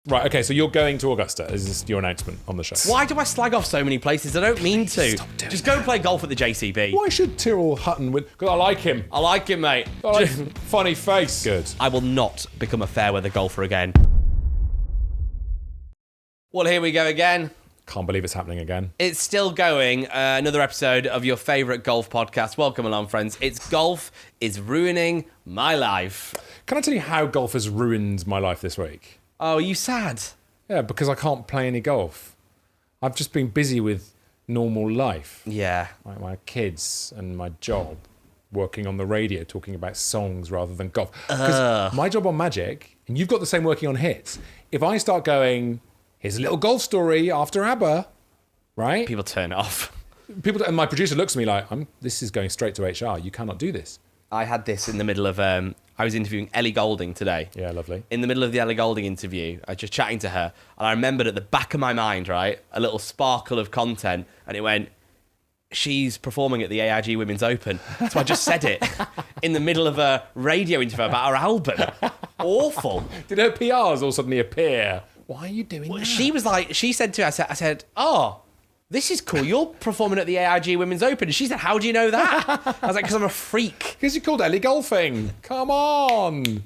Right, okay, so you're going to Augusta. Is this your announcement on the show? Why do I slag off so many places? I don't mean to. Stop doing Just go and play golf at the JCB. Why should Tyrrell Hutton win? Because I like him. I like it, mate. I like funny face. Good. I will not become a fair weather golfer again. Well, here we go again. Can't believe it's happening again. It's still going. Another episode of your favourite golf podcast. Welcome along, friends. It's Golf is Ruining My Life. Can I tell you how golf has ruined my life this week? Oh, are you sad? Yeah, because I can't play any golf. I've just been busy with normal life. Yeah. Like my kids and my job, working on the radio, talking about songs rather than golf. Because my job on Magic, and you've got the same working on Hits, if I start going, here's a little golf story after ABBA, right? People turn it off. And my producer looks at me like, this is going straight to HR. You cannot do this. I had this in the middle of... I was interviewing Ellie Goulding today. Yeah, lovely. In the middle of the Ellie Goulding interview, I was just chatting to her, and I remembered at the back of my mind, right, a little sparkle of content, and it went, she's performing at the AIG Women's Open. So I just said it in the middle of a radio interview about her album. Awful. Did her PRs all suddenly appear? Why are you doing that? She was like, she said to her, I said, oh, this is cool. You're performing at the AIG Women's Open. And she said, how do you know that? I was like, because I'm a freak. Because you called Ellie golfing. Come on.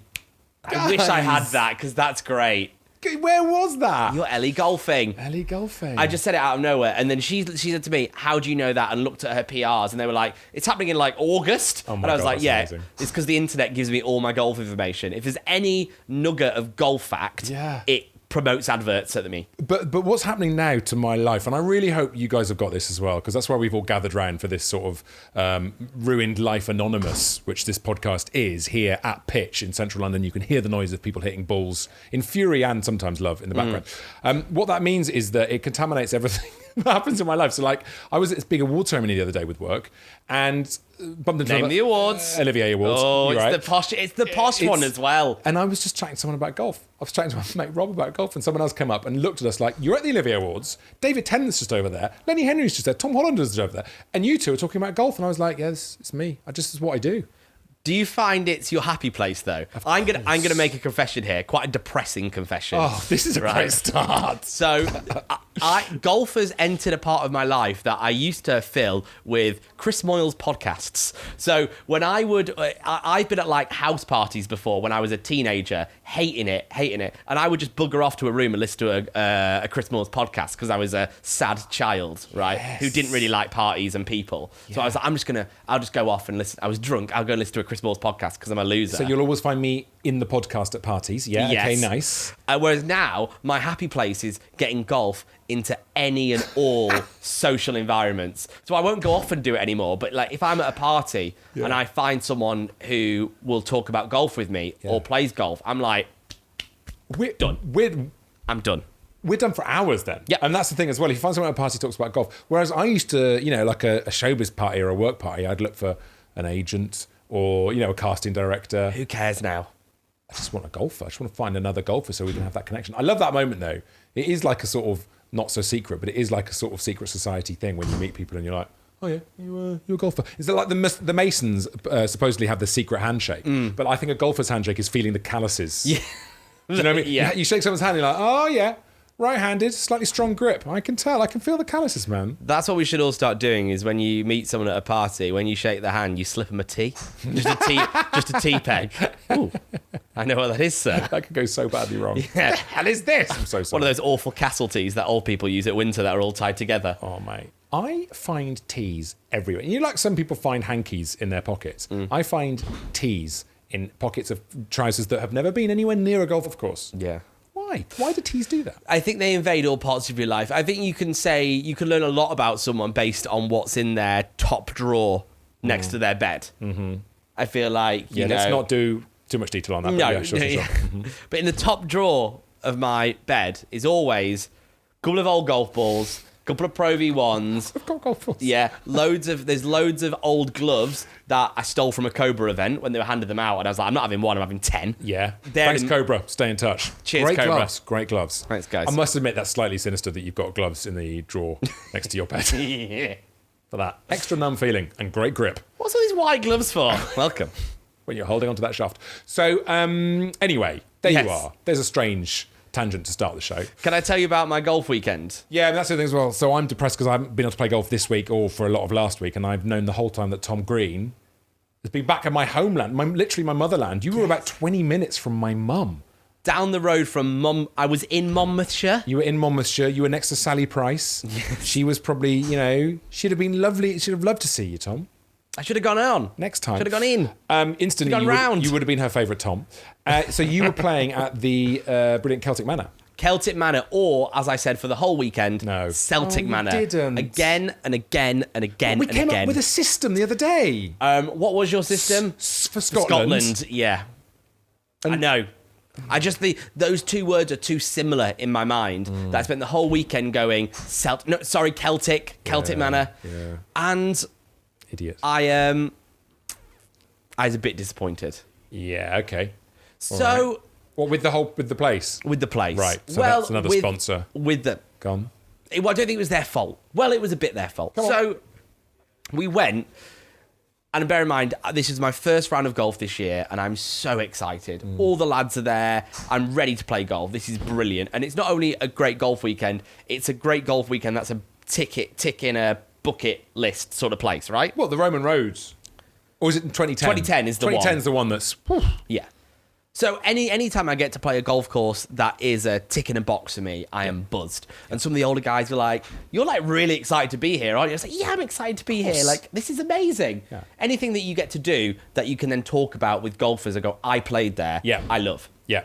I wish I had Guys. that, because that's great. Where was that? You're Ellie golfing. Ellie golfing. I just said it out of nowhere. And then she said to me, how do you know that? And looked at her PRs, and they were like, it's happening in like August. Oh my and I was God, like, that's yeah, amazing. it's because the internet gives me all my golf information. If there's any nugget of golf fact, Yeah. it promotes adverts at me. But what's happening now to my life, and I really hope you guys have got this as well, because that's why we've all gathered round for this sort of Ruined Life Anonymous, which this podcast is here at Pitch in central London. You can hear the noise of people hitting balls in fury and sometimes love in the background. What that means is that it contaminates everything that happens in my life. So like, I was at this big award ceremony the other day with work, and bumped into Name the awards. Olivier Awards. Oh, You're it's right. the posh. It's the posh one as well. And I was just chatting to someone about golf. I was chatting to my mate Rob about golf, and someone else came up and looked at us like, you're at the Olivier Awards, David Tennant's just over there, Lenny Henry's just there, Tom Hollander's just over there, and you two are talking about golf. And I was like, yeah, it's me. This is what I do. Do you find it's your happy place though? I'm gonna make a confession here, quite a depressing confession. Oh, this is a great start. So, golf has entered a part of my life that I used to fill with Chris Moyle's podcasts. So when I've been at like house parties before when I was a teenager, hating it, and I would just bugger off to a room and listen to a Chris Moyle's podcast because I was a sad child, right, who didn't really like parties and people. So I was like, I'll just go off and listen. I was drunk. I'll go listen to a Chris Moyle's podcast because I'm a loser. So you'll always find me in the podcast at parties. Yeah, Yes. okay, nice. Whereas now, my happy place is getting golf into any and all social environments. So I won't go off and do it anymore. But like, if I'm at a party and I find someone who will talk about golf with me or plays golf, I'm like, We're done. I'm done. We're done for hours then. Yeah. And that's the thing as well. If you find someone at a party who talks about golf, whereas I used to, like a showbiz party or a work party, I'd look for an agent or, a casting director. Who cares now? I just want a golfer. I just want to find another golfer so we can have that connection. I love that moment though. It is like a sort of not so secret, but it is like a sort of secret society thing when you meet people and you're like, oh yeah, you're a golfer. Is it like the Masons supposedly have the secret handshake? But I think a golfer's handshake is feeling the calluses. Yeah. Do you know what I mean? Yeah. You shake someone's hand and you're like, oh yeah, right-handed, slightly strong grip. I can tell. I can feel the calluses, man. That's what we should all start doing is when you meet someone at a party, when you shake their hand, you slip them a tea. Just a tea peg. Ooh, I know what that is, sir. That could go so badly wrong. Yeah. What the hell is this? I'm so sorry. One of those awful castle teas that old people use at winter that are all tied together. Oh, mate. I find teas everywhere. Like some people find hankies in their pockets. I find teas in pockets of trousers that have never been anywhere near a golf course. Yeah. Why? Why do teas do that? I think they invade all parts of your life. I think you can learn a lot about someone based on what's in their top drawer next to their bed. Mm-hmm. I feel like, Let's not do too much detail on that. No, but yeah, sure. Mm-hmm. But in the top drawer of my bed is always a couple of old golf balls, a couple of Pro V1s. I've got golf balls. Yeah, there's loads of old gloves that I stole from a Cobra event when they were handing them out, and I was like, I'm not having one, I'm having 10. Yeah. They're Thanks, in- Cobra. Stay in touch. Cheers, Great Cobra. gloves. Great gloves. Thanks, guys. I must admit, that's slightly sinister that you've got gloves in the drawer next to your bed. Yeah. For that extra numb feeling and great grip What's all these white gloves for? Welcome. when you're holding onto that shaft. So, anyway, there Yes. you are. There's a strange tangent to start the show. Can I tell you about my golf weekend? Yeah, and that's the thing as well. So I'm depressed because I haven't been able to play golf this week or for a lot of last week, and I've known the whole time that Tom Green has been back at my homeland, literally my motherland. You were about 20 minutes from my mum. Down the road from Mum, I was in Monmouthshire. You were in Monmouthshire. You were next to Sally Price. Yes. She was probably, she'd have been lovely. She'd have loved to see you, Tom. I should have gone on. Next time. Should have gone in. Instantly, you would have been her favourite Tom. So you were playing at the brilliant Celtic Manor. Celtic Manor, or, as I said, for the whole weekend, Celtic Manor. Didn't. Again and again and again we and came again. up with a system the other day. What was your system? For Scotland. Yeah. I know. Those two words are too similar in my mind. That I spent the whole weekend going, Celtic Manor. Yeah. And idiot. I was a bit disappointed. Yeah, okay. So... Right. What, with the place? With the place. Right, so that's another sponsor. With the... Gone. I don't think it was their fault. Well, it was a bit their fault. So we went, and bear in mind, this is my first round of golf this year, and I'm so excited. All the lads are there. I'm ready to play golf. This is brilliant. And it's not only a great golf weekend, it's a great golf weekend that's a tick in a bucket list sort of place, right? What, the Roman Roads? Or is it 2010? 2010 is the one. 2010 is the one that's... Whew. Yeah. So any time I get to play a golf course that is a tick in a box for me, I am buzzed. And some of the older guys were like, "You're like really excited to be here, aren't you?" I was like, "Yeah, I'm excited to be here. Like, this is amazing." Yeah. Anything that you get to do that you can then talk about with golfers and go, "I played there." Yeah. I love. Yeah.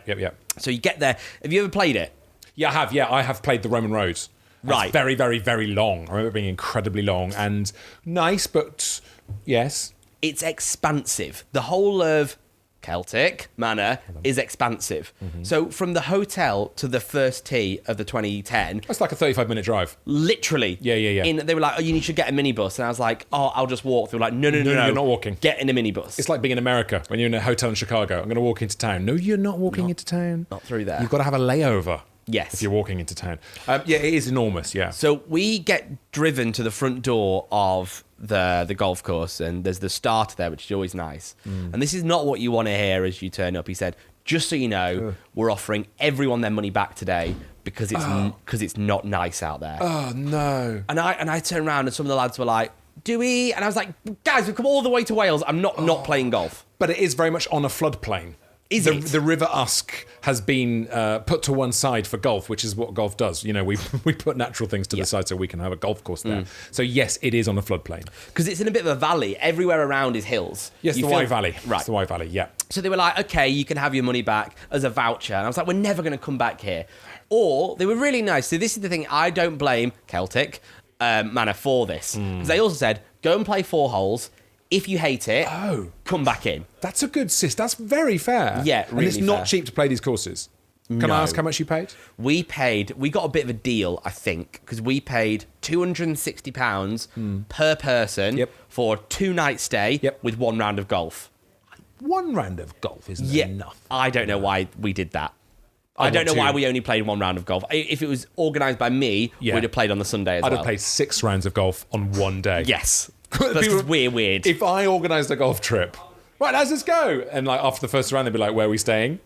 So you get there. Have you ever played it? Yeah, I have played the Roman Roads. Right. It's very, very, very long. I remember it being incredibly long and nice, but yes. It's expansive. The whole of Celtic Manor is expansive. So from the hotel to the first tee of the 2010, That's like a 35-minute drive. literally. Yeah. They were like, "Oh, you should get a minibus," and I was like, "Oh, I'll just walk." They were like, "No, you're not walking. Get in a minibus." It's like being in America when you're in a hotel in Chicago. I'm going to walk into town. No, you're not walking into town. Not through there. You've got to have a layover. Yes. If you're walking into town. Yeah, it is enormous, yeah. So we get driven to the front door of the golf course, and there's the starter there, which is always nice. And this is not what you want to hear as you turn up. He said, "Just so you know, we're offering everyone their money back today because it's not nice out there." Oh, no. And I turned around and some of the lads were like, "Do we?" And I was like, "Guys, we've come all the way to Wales. I'm not playing golf." But it is very much on a floodplain. Is it? The River Usk has been put to one side for golf, which is what golf does. You know, we put natural things to the side so we can have a golf course there. So yes, it is on a floodplain. Because it's in a bit of a valley. Everywhere around is hills. Yes, the Wye Valley. Right. It's the Wye Valley, yeah. So they were like, "Okay, you can have your money back as a voucher." And I was like, "We're never going to come back here." Or they were really nice. So this is the thing. I don't blame Celtic Manor for this. Because they also said, "Go and play 4 holes. If you hate it, come back in." That's a good That's very fair. Yeah, and really it's not fair. cheap to play these courses. Can I ask how much you paid? We got a bit of a deal, I think, because we paid £260 per person for a 2-night stay with 1 round of golf. 1 round of golf isn't enough. I don't know why we did that. I don't know why we only played 1 round of golf. If it was organised by me, we'd have played on the Sunday as well. I'd have played 6 rounds of golf on one day. Yes. That's weird. If I organised a golf trip, right, how's this go? And like after the first round, they'd be like, "Where are we staying?"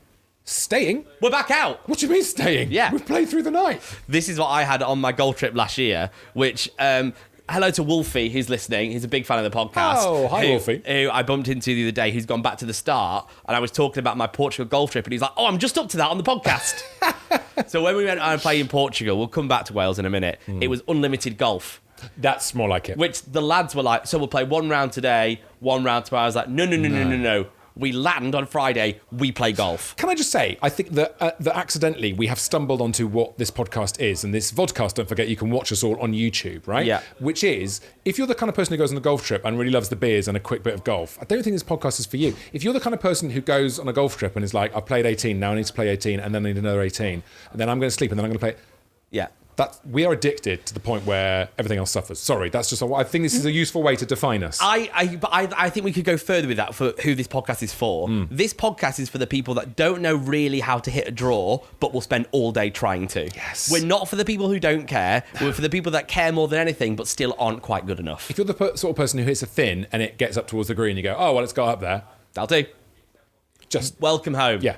Staying? We're back out. What do you mean staying? Yeah. We've played through the night. This is what I had on my golf trip last year, which... hello to Wolfie, who's listening. He's a big fan of the podcast. Oh, hi, Wolfie. Who I bumped into the other day, who's gone back to the start, and I was talking about my Portugal golf trip, and he's like, "Oh, I'm just up to that on the podcast." So when we went and played in Portugal, we'll come back to Wales in a minute, it was unlimited golf. That's more like it. Which the lads were like, "So we'll play 1 round today, 1 round tomorrow." I was like, no. We land on Friday, we play golf. Can I just say, I think that accidentally we have stumbled onto what this podcast is, and this vodcast, don't forget, you can watch us all on YouTube, right? Yeah. Which is, if you're the kind of person who goes on a golf trip and really loves the beers and a quick bit of golf, I don't think this podcast is for you. If you're the kind of person who goes on a golf trip and is like, "I played 18, now I need to play 18, and then I need another 18, and then I'm going to sleep, and then I'm going to play..." Yeah. We are addicted to the point where everything else suffers. Sorry, that's just... I think this is a useful way to define us. I think we could go further with that for who this podcast is for. This podcast is for the people that don't know really how to hit a draw, but will spend all day trying to. Yes. We're not for the people who don't care. We're for the people that care more than anything, but still aren't quite good enough. If you're the sort of person who hits a thin and it gets up towards the green, you go, "Oh, well, it's got up there." That'll do. just welcome home. Yeah.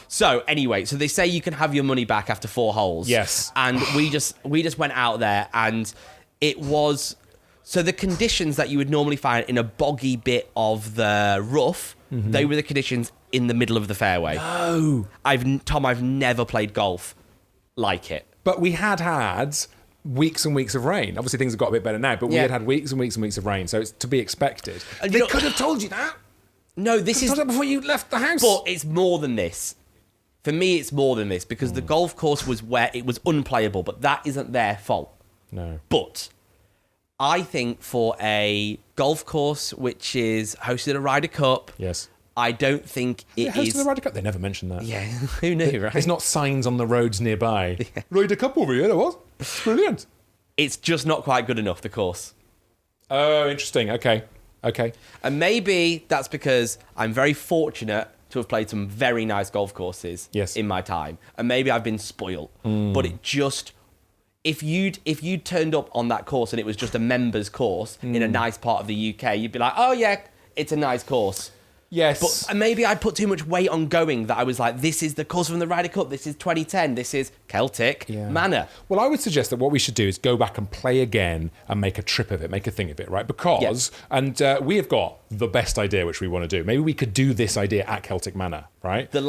So anyway, so they say you can have your money back after 4 holes. Yes. And we just went out there, and it was, so the conditions that you would normally find in a boggy bit of the rough, they were the conditions in the middle of the fairway. Oh. I've never played golf like it. But we had weeks and weeks of rain. Obviously, things have got a bit better now, but we had weeks and weeks and weeks of rain, so it's to be expected. And they could have told you that. No, this is... Told that before you left the house. But it's more than this. For me, it's more than this, because the golf course was where it was unplayable, but that isn't their fault. No. But I think for a golf course which is hosted a Ryder Cup, Yes. I don't think it Hosted is... the Ryder Cup. They never mentioned that. Yeah, who knew, right? There's not signs on the roads nearby. Ryder Cup over here, there was. It's brilliant. It's just not quite good enough, the course. Oh, interesting. Okay. And maybe that's because I'm very fortunate to have played some very nice golf courses in my time. And maybe I've been spoiled. But it just... If you'd turned up on that course and it was just a members course in a nice part of the UK, you'd be like, oh yeah, it's a nice course. Yes. But maybe I put too much weight on going that I was like, this is the course from the Ryder Cup, this is 2010, this is Celtic Manor. Well, I would suggest that what we should do is go back and play again and make a trip of it, make a thing of it, right? Because, and we have got the best idea which we want to do. Maybe we could do this idea at Celtic Manor, right? The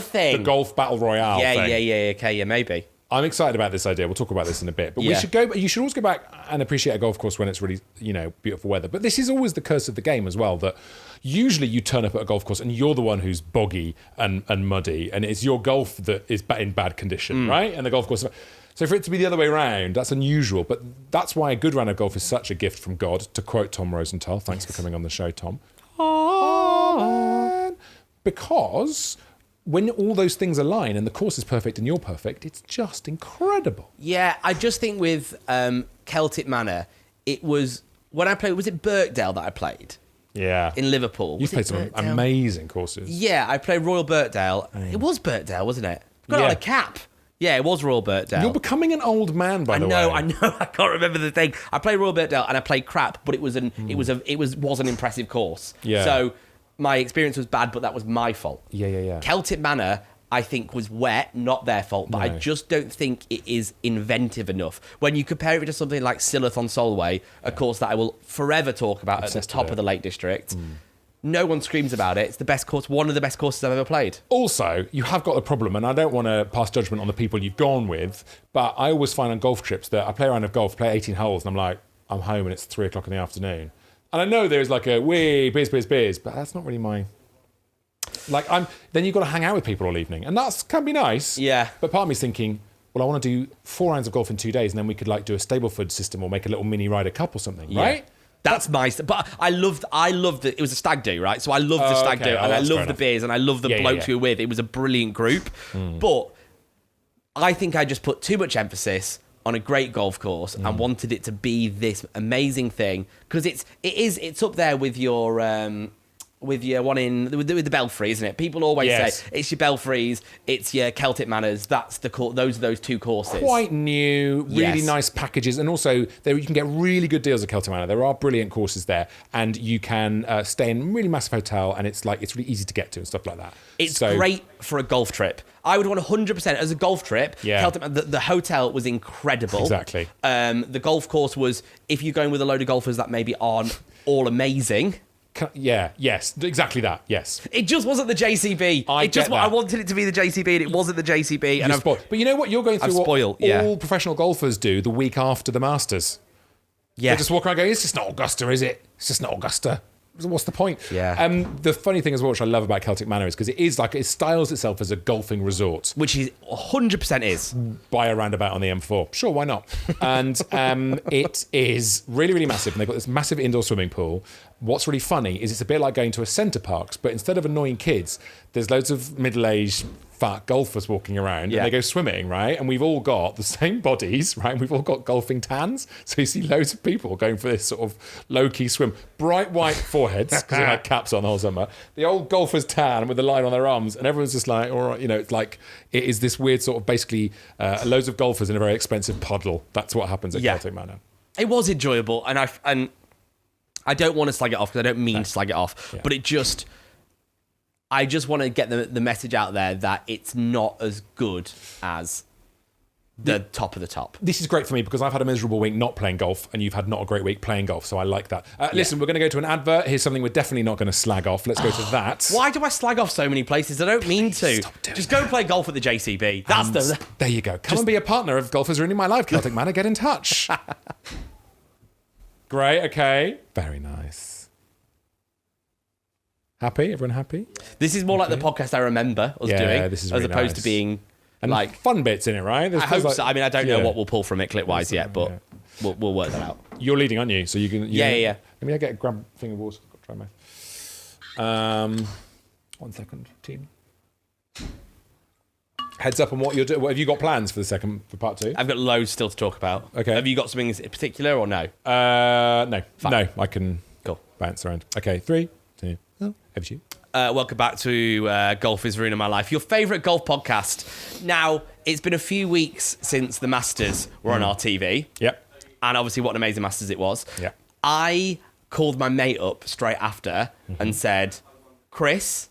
thing. The golf battle royale thing. Yeah, okay, yeah, maybe. I'm excited about this idea. We'll talk about this in a bit. But we should go. You should always go back and appreciate a golf course when it's really, beautiful weather. But this is always the curse of the game as well, that usually you turn up at a golf course and you're the one who's boggy and muddy, and it's your golf that is in bad condition, right? And the golf course... So for it to be the other way around, that's unusual. But that's why a good round of golf is such a gift from God, to quote Tom Rosenthal. Thanks for coming on the show, Tom. Amen. Because... when all those things align and the course is perfect and you're perfect, it's just incredible. Yeah, I just think with Celtic Manor, it was... When I played... Was it Birkdale that I played? Yeah. In Liverpool. You've played some amazing courses. Yeah, I played Royal Birkdale. It was Birkdale, wasn't it? Got it on a cap. Yeah, it was Royal Birkdale. You're becoming an old man, by the way. I know. I can't remember the thing. I played Royal Birkdale and I played crap, but it was an impressive course. Yeah. So my experience was bad, but that was my fault. Yeah. Celtic Manor, I think, was wet, not their fault, but I just don't think it is inventive enough. When you compare it to something like Silloth on Solway, a course that I will forever talk about at the top of the Lake District, no one screams about it. It's the best course, one of the best courses I've ever played. Also, you have got a problem, and I don't want to pass judgment on the people you've gone with, but I always find on golf trips that I play a round of golf, play 18 holes, and I'm like, I'm home and it's 3 o'clock in the afternoon. And I know there's like a beers, but that's not really my... then you've got to hang out with people all evening, and that can be nice. Yeah. But part of me's thinking, well, I want to do 4 rounds of golf in 2 days, and then we could do a Stableford system or make a little mini Ryder Cup or something, right? That's my... But I loved it. It was a stag do, right? So I loved the stag do, and I loved the beers, and I loved the blokes we were with. It was a brilliant group. But I think I just put too much emphasis on a great golf course and wanted it to be this amazing thing, because it's up there with your one with the Belfry, isn't it? People always say it's your Belfries, it's your Celtic Manors. That's those 2 courses. Quite new, really nice packages, and also there you can get really good deals at Celtic Manor. There are brilliant courses there, and you can stay in a really massive hotel, and it's really easy to get to and stuff like that. It's great for a golf trip. I would want 100% as a golf trip. Yeah. Celtic, the hotel was incredible. Exactly. The golf course was, if you're going with a load of golfers that maybe aren't all amazing. Yes, exactly that. Yes. It just wasn't the JCB. I wanted it to be the JCB, and it wasn't the JCB. But you know what? You're going through all professional golfers do the week after the Masters. Yeah. They just walk around going, it's just not Augusta, is it? It's just not Augusta. What's the point? Yeah. The funny thing as well, which I love about Celtic Manor, is because it styles itself as a golfing resort. Which is 100% is. Buy a roundabout on the M4. Sure, why not? And it is really, really massive. And they've got this massive indoor swimming pool. What's really funny is it's a bit like going to a Centre Parks, but instead of annoying kids, there's loads of middle-aged fat golfers walking around and they go swimming, right? And we've all got the same bodies, right? We've all got golfing tans. So you see loads of people going for this sort of low-key swim. Bright white foreheads, because they had caps on the whole summer. The old golfer's tan with the line on their arms, and everyone's just like, all right, it's like, it is this weird sort of basically loads of golfers in a very expensive puddle. That's what happens at Celtic Manor. It was enjoyable, and I don't want to slag it off because I don't mean to slag it off, but I just want to get the message out there that it's not as good as the top of the top. This is great for me because I've had a miserable week not playing golf, and you've had not a great week playing golf, so I like that. Listen, we're going to go to an advert. Here's something we're definitely not going to slag off. Let's go to that. Why do I slag off so many places? I don't mean to. Stop doing Just go play golf at the JCB. That's There you go. Come and be a partner of Golfers Ruining My Life, Celtic Manor. Get in touch. Great, okay. Very nice. Happy? Everyone happy? This is more like the podcast I remember us doing, this is as really opposed nice. to being And like. fun bits in it, right? I hope so. I mean, I don't know what we'll pull from it clip-wise yet, but we'll work that out. You're leading, aren't you? So you can. Yeah. Let me get a grab thing of water. Try my. 1 second, team. Heads up on what you're doing. What have you got plans for part 2? I've got loads still to talk about. Okay. Have you got something in particular or no? No. Fine. No, I can Cool. bounce around. Okay, 3, 2, over to you. Welcome back to Golf is Ruining My Life, your favourite golf podcast. Now, it's been a few weeks since the Masters were on our TV. Yep. And obviously, what an amazing Masters it was. Yep. I called my mate up straight after and said, Chris,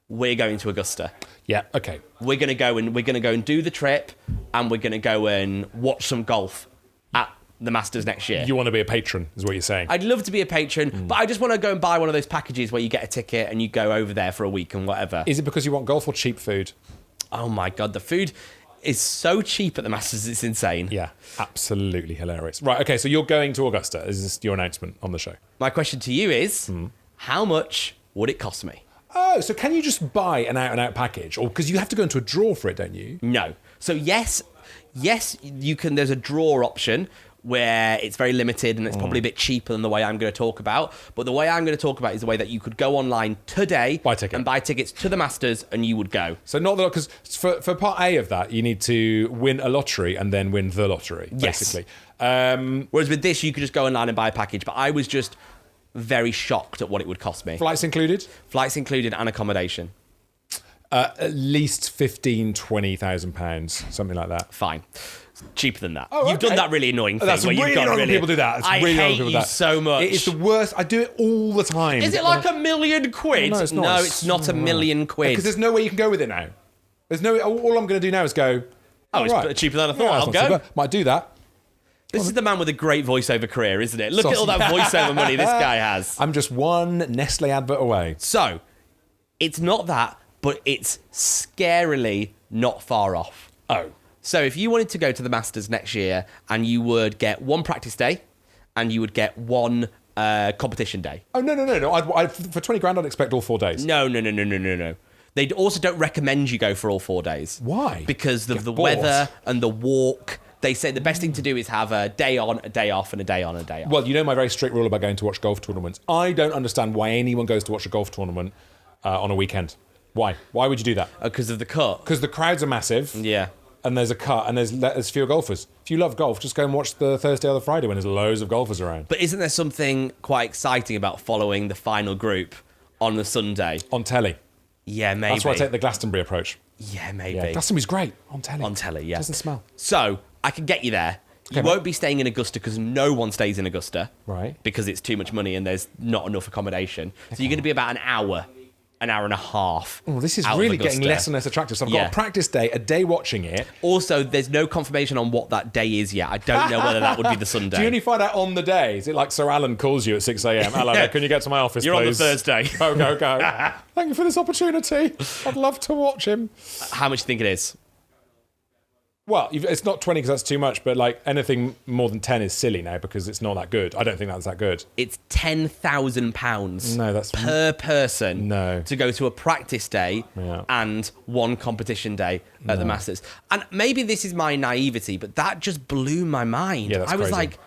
we're going to Augusta. Yeah. Okay. We're gonna go and do the trip, and we're gonna go and watch some golf at the Masters next year. You want to be a patron, is what you're saying. I'd love to be a patron, but I just want to go and buy one of those packages where you get a ticket and you go over there for a week and whatever. Is it because you want golf or cheap food? Oh my God, the food is so cheap at the Masters, it's insane. Yeah, absolutely hilarious. Right, okay, so you're going to Augusta. Is this your announcement on the show? My question to you is, how much would it cost me? Oh, so can you just buy an out-and-out package? Or because you have to go into a draw for it, don't you? No. So yes, you can. There's a draw option where it's very limited and it's probably a bit cheaper than the way I'm going to talk about. But the way I'm going to talk about is the way that you could go online today and buy tickets to the Masters and you would go. So not because for part A of that, you need to win a lottery and then win the lottery, basically. Whereas with this, you could just go online and buy a package. But I was just very shocked at what it would cost me. Flights included? Flights included and accommodation. At least £15,000, something like that. Fine. Cheaper than that. Oh, You've done that really annoying thing. That's where really you've gone annoying when people do that. It's I really annoying hate when people you do that. so much. It is the worst. I do it all the time. Is it like £1 million? No, it's not. No, it's not £1 million. Because there's no way you can go with it now. There's no. All I'm going to do now is go. Oh, it's right. cheaper than I thought. Yeah, I'll that's not go. too bad. Might do that. This is the man with a great voiceover career, isn't it? Look at all that voiceover money this guy has. I'm just one Nestle advert away. So, it's not that, but it's scarily not far off. Oh. So if you wanted to go to the Masters next year and you would get one practice day and you would get one competition day. Oh, no. For 20 grand, I'd expect all 4 days. No. They also don't recommend you go for all 4 days. Why? Because of the bored. weather and the walk. They say the best thing to do is have a day on, a day off, and a day on, a day off. Well, you know my very strict rule about going to watch golf tournaments. I don't understand why anyone goes to watch a golf tournament on a weekend. Why? Why would you do that? Because of the cut. Because the crowds are massive. Yeah. And there's a cut, and there's fewer golfers. If you love golf, just go and watch the Thursday or the Friday when there's loads of golfers around. But isn't there something quite exciting about following the final group on the Sunday? On telly. Yeah, maybe. That's why I take the Glastonbury approach. Yeah, maybe. Yeah, Glastonbury's great. On telly. On telly, yeah. Doesn't smell. So, I can get you there. You won't be staying in Augusta because no one stays in Augusta. Right. Because it's too much money and there's not enough accommodation. So you're going to be about an hour and a half. Oh, this is out of really Augusta. getting less and less attractive. So I've got a practice day, a day watching it. Also, there's no confirmation on what that day is yet. I don't know whether that would be the Sunday. Do you only find out on the day? Is it like Sir Alan calls you at 6 a.m? Hello, can you get to my office, You're please? on the Thursday. Go. Thank you for this opportunity. I'd love to watch him. How much do you think it is? Well, it's not 20 because that's too much, but like anything more than 10 is silly now because it's not that good. I don't think that's that good. It's £10,000 No, that's per person No. to go to a practice day and one competition day at the Masters. And maybe this is my naivety, but that just blew my mind. Yeah, that's I was crazy. like,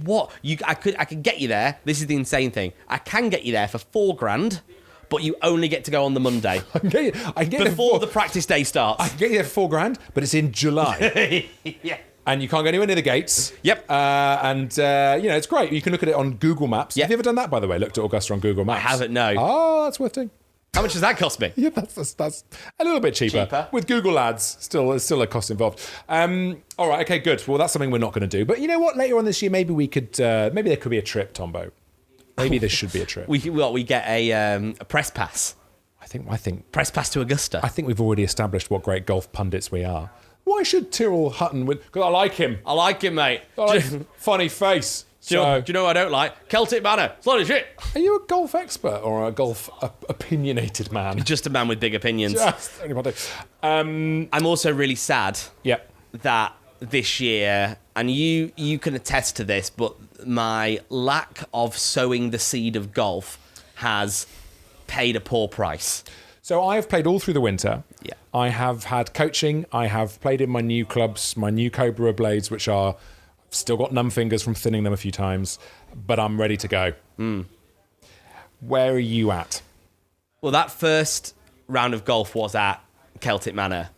what? I could get you there. This is the insane thing. I can get you there for £4,000, but you only get to go on the Monday. I can get before the practice day starts. I can get you there for £4,000, but it's in July. Yeah. And you can't go anywhere near the gates. Yep. It's great. You can look at it on Google Maps. Yep. Have you ever done that, by the way? Looked at Augusta on Google Maps? I haven't, no. Oh, that's worth doing. How much does that cost me? Yeah, that's a little bit cheaper. With Google Ads, there's still a cost involved. All right, okay, good. Well, that's something we're not going to do. But you know what? Later on this year, maybe we could. Maybe there could be a trip, Tombo. Maybe this should be a trip. We get a press pass. I think Press pass to Augusta. I think we've already established what great golf pundits we are. Why should Tyrrell Hutton win? Because I like him. I like him, mate. I like funny face. Do you know what I don't like? Celtic Manor. It's a lot of shit. Are you a golf expert or a golf opinionated man? Just a man with big opinions. Just anybody. I'm also really sad that this year, and you can attest to this, but my lack of sowing the seed of golf has paid a poor price. So I have played all through the winter. Yeah. I have had coaching. I have played in my new clubs, my new Cobra blades, which are still got numb fingers from thinning them a few times, but I'm ready to go. Where are you at? Well, that first round of golf was at Celtic Manor,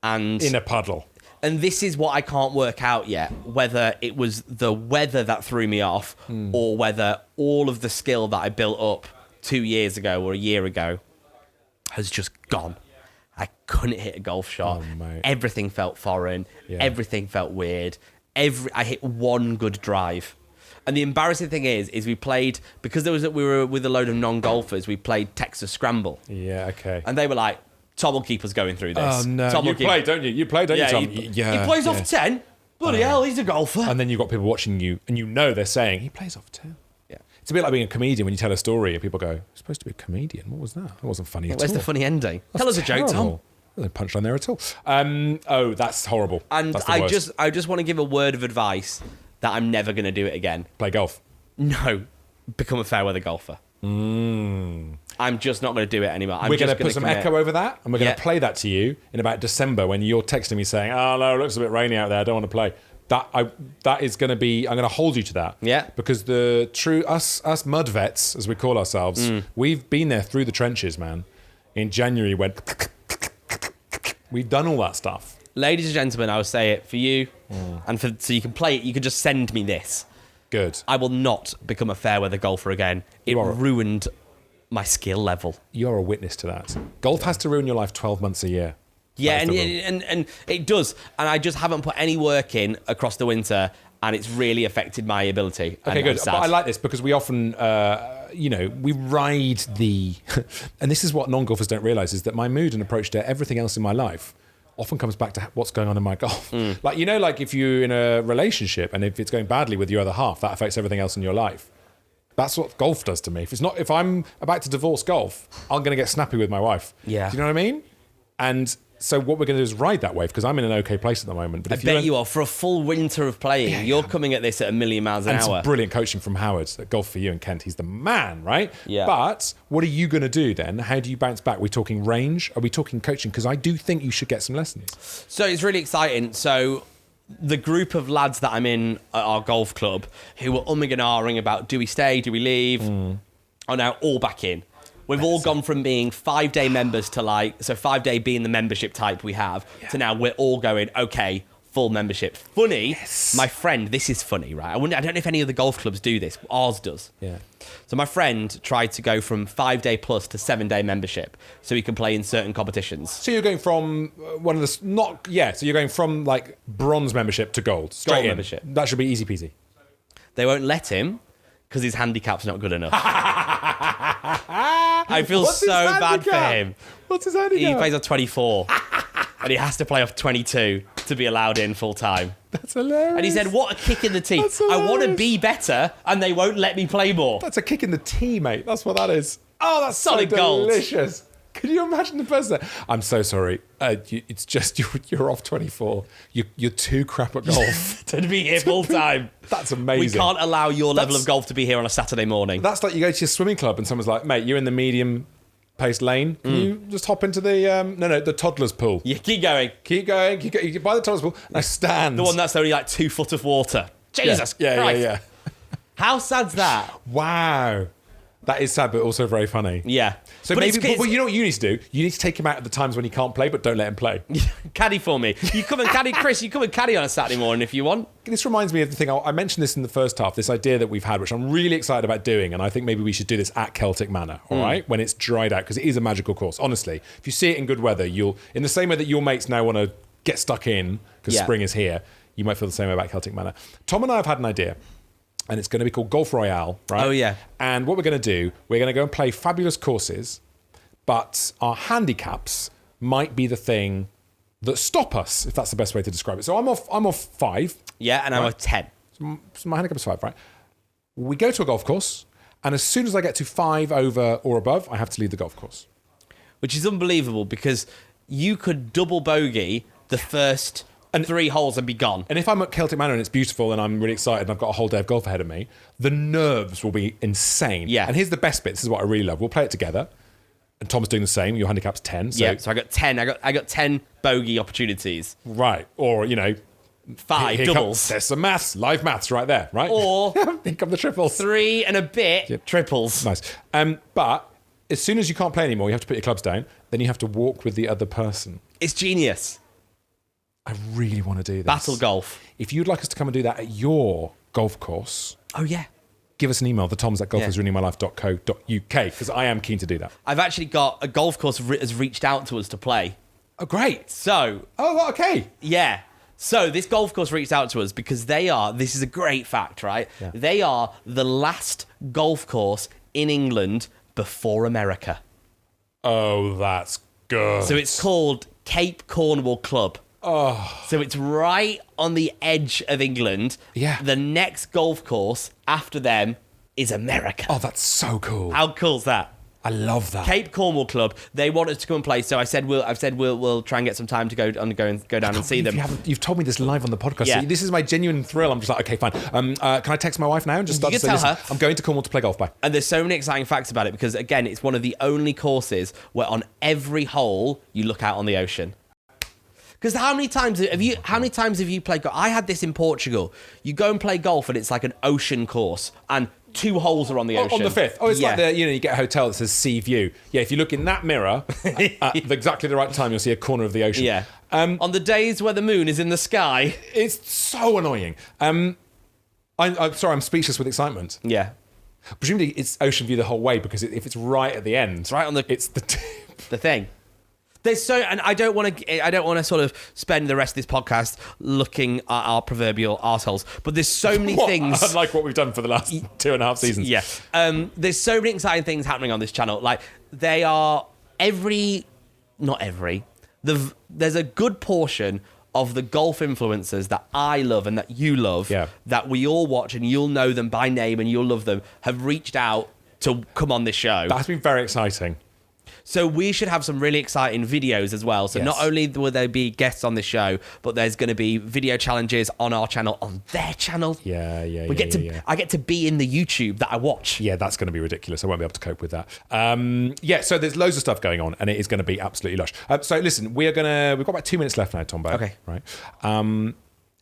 and In a puddle. And this is what I can't work out yet, whether it was the weather that threw me off or whether all of the skill that I built up 2 years ago or a year ago has just gone. I couldn't hit a golf shot. Oh, mate. Everything felt foreign. Yeah. Everything felt weird. I hit one good drive. And the embarrassing thing is we played, because we were with a load of non-golfers, we played Texas Scramble. Yeah, okay. And they were like, Tom will keep us going through this. Oh, no. Tom will You play, don't you? You play, don't you, Tom? He plays off 10. Bloody hell, he's a golfer. And then you've got people watching you, and you know they're saying, he plays off 10. Yeah. It's a bit like being a comedian when you tell a story and people go, you're supposed to be a comedian. What was that? That wasn't funny at all. Where's the funny ending? That's Tell us a joke, Tom. terrible. There's no punchline there at all. That's horrible. And That's the worst. I just want to give a word of advice that I'm never going to do it again. Play golf. No, become a fair weather golfer. I'm just not going to do it anymore. We're going to put some echo over that, and we're going to Yeah. play that to you in about December when you're texting me saying, "Oh no, it looks a bit rainy out there. I don't want to play." That is going to be. I'm going to hold you to that. Yeah. Because the true us mud vets, as we call ourselves, we've been there through the trenches, man. In January, we've done all that stuff. Ladies and gentlemen, I will say it for you, and so you can play it. You can just send me this. Good. I will not become a fair weather golfer again. It You are. ruined my skill level. You're a witness to that. Golf has to ruin your life 12 months a year. Yeah, That and, is the rule. and it does. And I just haven't put any work in across the winter, and it's really affected my ability. Okay, and good. I'm sad. But I like this because we often, we ride the... and this is what non-golfers don't realise, is that my mood and approach to everything else in my life often comes back to what's going on in my golf. Like if you're in a relationship and if it's going badly with your other half, that affects everything else in your life. That's what golf does to me. If I'm about to divorce golf, I'm going to get snappy with my wife. Yeah. Do you know what I mean? And so what we're going to do is ride that wave because I'm in an okay place at the moment. But I bet you are. For a full winter of playing, you're coming at this at 1,000,000 miles an and hour. some brilliant coaching from Howard at Golf for You in Kent. He's the man, right? Yeah. But what are you going to do then? How do you bounce back? Are we talking range? Are we talking coaching? Because I do think you should get some lessons. So it's really exciting. So the group of lads that I'm in at our golf club who were umming and ahhing about do we stay, do we leave, are now all back in. We've all gone from being 5-day members to 5 day being the membership type we have to now we're all going, okay, full membership. Funny, my friend, this is funny, right? I don't know if any of the golf clubs do this. Ours does. Yeah. So my friend tried to go from 5-day plus to 7-day membership so he can play in certain competitions. So you're going from so you're going from like bronze membership to gold. Straight Gold in. membership. That should be easy peasy. They won't let him because his handicap's not good enough. I feel What's his so bad for handicap? him. What's his handicap? He plays off 24 and he has to play off 22 to be allowed in full time. That's hilarious. And he said, what a kick in the teeth. That's I want to hilarious. be better and they won't let me play more. That's a kick in the tea, mate. That's what that is. Oh, that's Solid so gold. delicious. Can you imagine the person? I'm so sorry. It's just you're off 24. You're too crap at golf. To be here full time. That's amazing. We can't allow your level That's- of golf to be here on a Saturday morning. That's like you go to your swimming club and someone's like, mate, you're in the medium paced lane. Can you just hop into the the toddler's pool? Yeah, keep going. Keep going. You get by the toddler's pool. And I stand. The one that's only like 2 foot of water. Jesus yeah, Christ. yeah. How sad's that? Wow. That is sad, but also very funny. Yeah. So But maybe, it's- but you know what you need to do? You need to take him out at the times when he can't play, but don't let him play. caddy for me. You come and caddy, Chris. You come and caddy on a Saturday morning if you want. This reminds me of the thing, I mentioned this in the first half, this idea that we've had, which I'm really excited about doing, and I think maybe we should do this at Celtic Manor, all right? When it's dried out, because it is a magical course. Honestly, if you see it in good weather, in the same way that your mates now want to get stuck in, because Yeah. spring is here, you might feel the same way about Celtic Manor. Tom and I have had an idea. and it's going to be called Golf Royale, right? Oh, yeah. And what we're going to do, we're going to go and play fabulous courses, but our handicaps might be the thing that stop us, if that's the best way to describe it. So I'm off 5. Yeah, and I'm a 10. So my handicap is 5, right? We go to a golf course, and as soon as I get to 5 over or above, I have to leave the golf course. Which is unbelievable because you could double bogey the first 3 holes and be gone. And if I'm at Celtic Manor and it's beautiful and I'm really excited and I've got a whole day of golf ahead of me, the nerves will be insane. Yeah. And here's the best bit. This is what I really love. We'll play it together. And Tom's doing the same. Your handicap's 10. So, So I got 10. I got 10 bogey opportunities. Right. Or, 5 here doubles. There's some maths, live maths right there, right? Or here come the triples. 3 and a bit triples. Nice. But as soon as you can't play anymore, you have to put your clubs down. Then you have to walk with the other person. It's genius. I really want to do this. Battle golf. If you'd like us to come and do that at your golf course, Oh, yeah. give us an email, thetoms@golfisruiningmylife.co.uk, because I am keen to do that. I've actually got a golf course has reached out to us to play. Oh, great. So, Oh, okay. yeah. So this golf course reached out to us because this is a great fact, right? Yeah. They are the last golf course in England before America. Oh, that's good. So it's called Cape Cornwall Club. Oh. So it's right on the edge of England. Yeah. The next golf course after them is America. Oh, that's so cool. How cool's that? I love that. Cape Cornwall Club. They want us to come and play. So I've said we'll try and get some time to go down and see them. You've told me this live on the podcast. Yeah. So this is my genuine thrill. I'm just like, okay, fine. Can I text my wife now and just start You to can say, tell listen, her. I'm going to Cornwall to play golf. Bye. And there's so many exciting facts about it because, again, it's one of the only courses where on every hole you look out on the ocean. Because how many times have you played golf? I had this in Portugal. You go and play golf and it's like an ocean course and 2 holes are on the ocean. On the 5th. Oh, it's like you get a hotel that says sea view. Yeah, if you look in that mirror at exactly the right time, you'll see a corner of the ocean. Yeah. On the days where the moon is in the sky. It's so annoying. I'm sorry, I'm speechless with excitement. Yeah. Presumably it's ocean view the whole way because if it's right at the end, It's right on the it's the tip. the thing. And I don't want to sort of spend the rest of this podcast looking at our proverbial arseholes, but there's so many things. Unlike what we've done for the last 2.5 seasons. Yeah. There's so many exciting things happening on this channel. Like they are there's a good portion of the golf influencers that I love and that you love, that we all watch and you'll know them by name and you'll love them, have reached out to come on this show. That's been very exciting. So we should have some really exciting videos as well. So not only will there be guests on the show, but there's going to be video challenges on our channel, on their channel. I get to be in the YouTube that I watch. Yeah, that's going to be ridiculous. I won't be able to cope with that. So there's loads of stuff going on, and it is going to be absolutely lush. So listen, we've got about 2 minutes left now, Tombo. Okay. Right.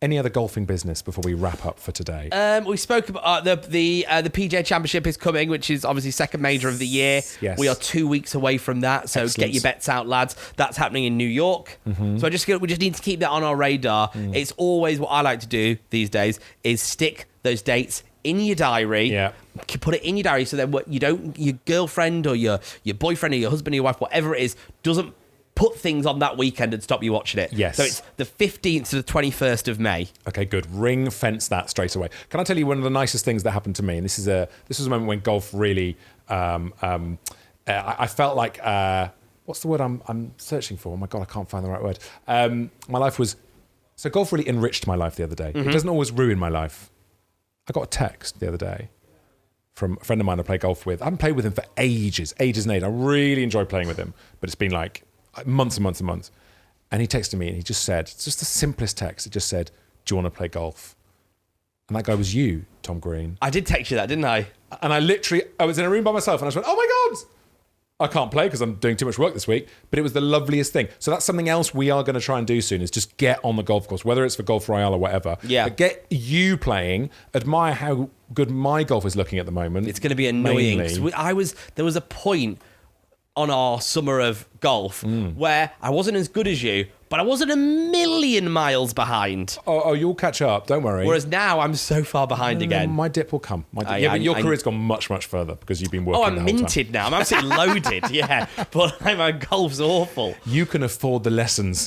Any other golfing business before we wrap up for today? We spoke about the PGA Championship is coming, which is obviously second major of the year. Yes. We are 2 weeks away from that, so Excellent. get your bets out, lads. That's happening in New York. Mm-hmm. So we just need to keep that on our radar. It's always what I like to do these days is stick those dates in your diary. Yeah. Put it in your diary so that your girlfriend or your boyfriend or your husband or your wife, whatever it is, doesn't put things on that weekend and stop you watching it. Yes. So it's the 15th to the 21st of May. Okay, good. Ring fence that straight away. Can I tell you one of the nicest things that happened to me? And this was a moment when golf really, I felt like, what's the word I'm searching for? Oh my God, I can't find the right word. My life was, so golf really enriched my life the other day. It doesn't always ruin my life. I got a text the other day from a friend of mine I play golf with. I haven't played with him for ages and ages. I really enjoy playing with him, but it's been like months and months and months. And he texted me and he just said, it's just the simplest text. It just said, do you want to play golf? And that guy was you, Tom Green. I did text you that, didn't I? And I was in a room by myself and I just went, oh my God, I can't play because I'm doing too much work this week. But it was the loveliest thing. So that's something else we are going to try and do soon is just get on the golf course, whether it's for Golf Royale or whatever. Yeah. But get you playing, admire how good my golf is looking at the moment. It's going to be annoying. Mainly. There was a point on our summer of golf where I wasn't as good as you, but I wasn't a million miles behind. Oh, you'll catch up. Don't worry. Whereas now I'm so far behind again. My dip will come. But your career's gone much, much further because you've been working I'm the whole minted time. now. I'm absolutely loaded, yeah. But my golf's awful. You can afford the lessons.